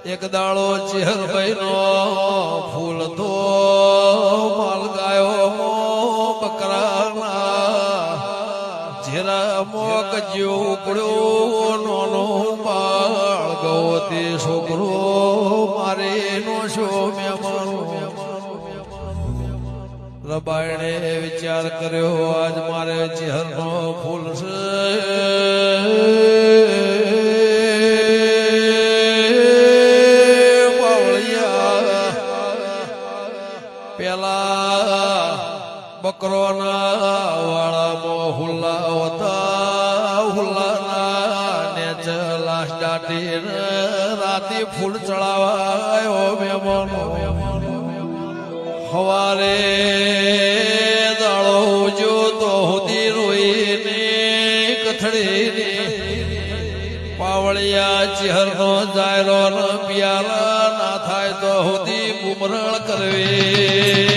એક દાડો ચેહરભાઈ નો ફૂલ તો માલ ગાયો બકરાના જેરા મોક જેવું ઉપડ્યો નોનો બાળ ગયો તે છોકરો મારે નો શો મેમાનો રબાયણે વિચાર કર્યો આજ મારે ચેહરનો ફૂલ છે પેલા બકરોના વાળામાં હુલ્લા હોતા હુલ્લાના ને લાશ દાટી રાતે ફૂલ ચડાવાયો મેમાનો હવારે દાડો જો તો હુદી રોઈને કથડીને પાવળિયા ચેહરનો જાયરો ન પિયાલા ના થાય તો હુદી બુમરણ કરવી